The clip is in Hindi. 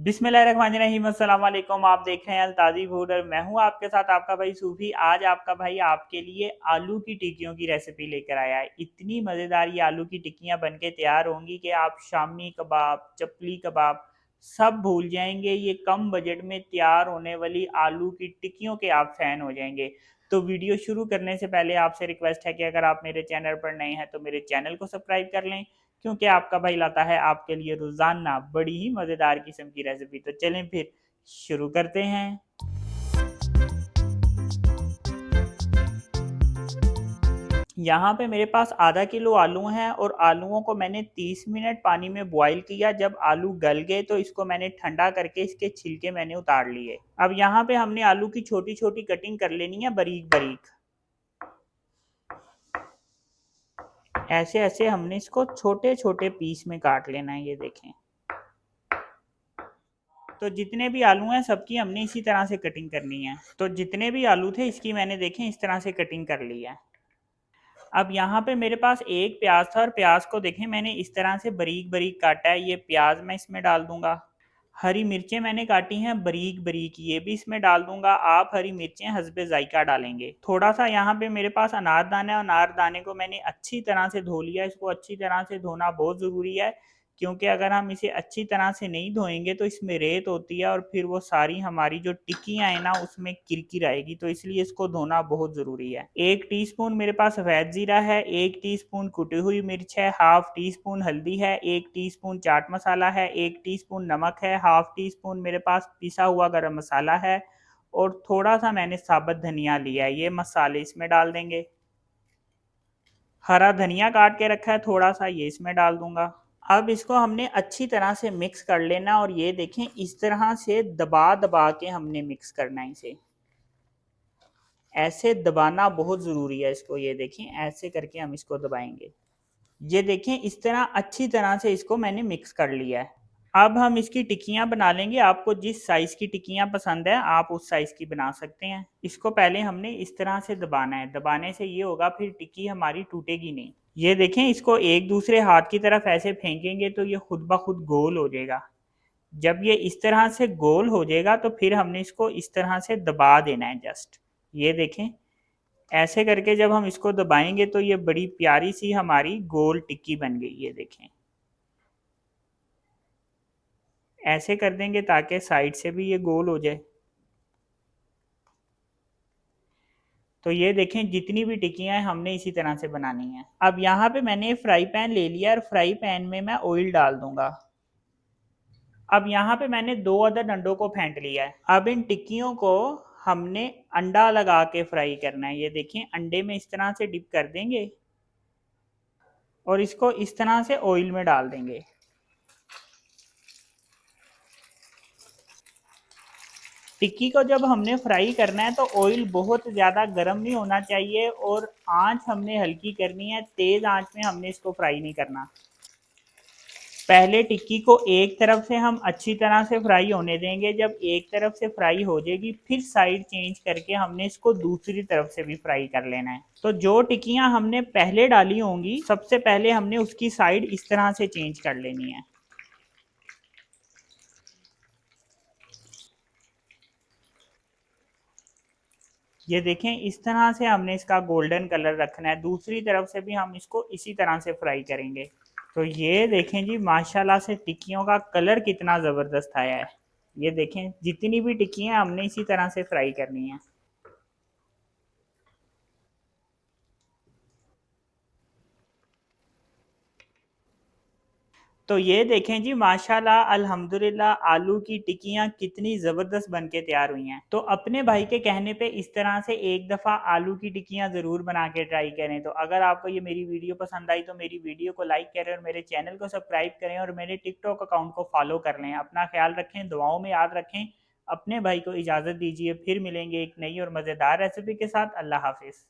बिस्मिल्लाहिर्रहमानिर्रहीम, अस्सलाम वालेकुम। आप देख रहे हैं अल्ताज़ी फूड और मैं हूं आपके साथ आपका भाई सूफी। आज आपका भाई आपके लिए आलू की टिक्कियों की रेसिपी लेकर आया है। इतनी मज़ेदार ये आलू की टिक्कियां बनके तैयार होंगी कि आप शामी कबाब, चपली कबाब सब भूल जाएंगे। ये कम बजट में तैयार होने वाली आलू की टिक्कियों के आप फ़ैन हो जाएंगे। तो वीडियो शुरू करने से पहले आपसे रिक्वेस्ट है कि अगर आप मेरे चैनल पर नए हैं तो मेरे चैनल को सब्सक्राइब कर लें, क्योंकि आपका भाई लाता है आपके लिए रोजाना बड़ी ही मजेदार किस्म की रेसिपी। तो चलें फिर शुरू करते हैं। यहाँ पे मेरे पास आधा किलो आलू हैं और आलूओं को मैंने 30 मिनट पानी में बॉईल किया। जब आलू गल गए तो इसको मैंने ठंडा करके इसके छिलके मैंने उतार लिए। अब यहाँ पे हमने आलू की छोटी छोटी कटिंग कर लेनी है, बारीक बारीक। ऐसे ऐसे हमने इसको छोटे छोटे पीस में काट लेना है। ये देखें, तो जितने भी आलू हैं सबकी हमने इसी तरह से कटिंग करनी है। तो जितने भी आलू थे इसकी मैंने देखें इस तरह से कटिंग कर ली है। अब यहाँ पे मेरे पास एक प्याज था और प्याज को देखें मैंने इस तरह से बारीक बारीक काटा है। ये प्याज मैं इसमें डाल दूंगा। हरी मिर्चें मैंने काटी हैं बारीक बारीक, ये भी इसमें डाल दूंगा। आप हरी मिर्चें हस्बे जायका डालेंगे। थोड़ा सा यहाँ पे मेरे पास अनारदाना है। अनारदाने को मैंने अच्छी तरह से धो लिया। इसको अच्छी तरह से धोना बहुत ज़रूरी है, क्योंकि अगर हम इसे अच्छी तरह से नहीं धोएंगे तो इसमें रेत होती है और फिर वो सारी हमारी जो टिक्कियाँ हैं ना उसमें किरकिर आएगी। तो इसलिए इसको धोना बहुत ज़रूरी है। 1 टीस्पून मेरे पास सफ़ेद ज़ीरा है, 1 टीस्पून कुटी हुई मिर्च है, हाफ टी स्पून हल्दी है, 1 टीस्पून चाट मसाला है, 1 टीस्पून नमक है, हाफ टी स्पून मेरे पास पिसा हुआ गरम मसाला है और थोड़ा सा मैंने साबुत धनिया लिया है। ये मसाले इसमें डाल देंगे। हरा धनिया काट के रखा है थोड़ा सा, ये इसमें डाल दूंगा। अब इसको हमने अच्छी तरह से मिक्स कर लेना और ये देखें इस तरह से दबा दबा के हमने मिक्स करना है इसे। ऐसे दबाना बहुत ज़रूरी है इसको। ये देखें ऐसे करके हम इसको दबाएंगे। ये देखें इस तरह अच्छी तरह से इसको मैंने मिक्स कर लिया है। अब हम इसकी टिक्कियाँ बना लेंगे। आपको जिस साइज़ की टिक्कियाँ पसंद है आप उस साइज़ की बना सकते हैं। इसको पहले हमने इस तरह से दबाना है। दबाने से ये होगा फिर टिक्की हमारी टूटेगी नहीं। ये देखें इसको एक दूसरे हाथ की तरफ ऐसे फेंकेंगे तो ये खुद ब खुद गोल हो जाएगा। जब ये इस तरह से गोल हो जाएगा तो फिर हमने इसको इस तरह से दबा देना है जस्ट। ये देखें ऐसे करके जब हम इसको दबाएंगे तो ये बड़ी प्यारी सी हमारी गोल टिक्की बन गई। ये देखें ऐसे कर देंगे ताकि साइड से भी ये गोल हो जाए। तो ये देखें जितनी भी टिक्कियाँ हैं हमने इसी तरह से बनानी है। अब यहाँ पे मैंने फ्राई पैन ले लिया और फ्राई पैन में मैं ऑयल डाल दूंगा। अब यहाँ पे मैंने 2 अदद अंडों को फेंट लिया है। अब इन टिक्कियों को हमने अंडा लगा के फ्राई करना है। ये देखें अंडे में इस तरह से डिप कर देंगे और इसको इस तरह से ऑयल में डाल देंगे। टिक्की को जब हमने फ्राई करना है तो ऑयल बहुत ज़्यादा गर्म नहीं होना चाहिए और आंच हमने हल्की करनी है। तेज़ आंच में हमने इसको फ्राई नहीं करना। पहले टिक्की को एक तरफ से हम अच्छी तरह से फ्राई होने देंगे। जब एक तरफ से फ्राई हो जाएगी फिर साइड चेंज करके हमने इसको दूसरी तरफ से भी फ्राई कर लेना है। तो जो टिक्कियां हमने पहले डाली होंगी सबसे पहले हमने उसकी साइड इस तरह से चेंज कर लेनी है। ये देखें इस तरह से हमने इसका गोल्डन कलर रखना है। दूसरी तरफ से भी हम इसको इसी तरह से फ्राई करेंगे। तो ये देखें जी माशाल्लाह से टिक्कियों का कलर कितना ज़बरदस्त आया है। ये देखें जितनी भी टिक्कियाँ हमने इसी तरह से फ्राई करनी है। तो ये देखें जी माशाल्लाह अल्हम्दुलिल्लाह आलू की टिक्कियाँ कितनी ज़बरदस्त बन के तैयार हुई हैं। तो अपने भाई के कहने पे इस तरह से एक दफ़ा आलू की टिक्कियाँ ज़रूर बना के ट्राई करें। तो अगर आपको ये मेरी वीडियो पसंद आई तो मेरी वीडियो को लाइक करें और मेरे चैनल को सब्सक्राइब करें और मेरे टिकटॉक अकाउंट को फॉलो कर लें। अपना ख्याल रखें, दुआओं में याद रखें। अपने भाई को इजाज़त दीजिए। फिर मिलेंगे एक नई और मज़ेदार रेसिपी के साथ। अल्लाह हाफिज़।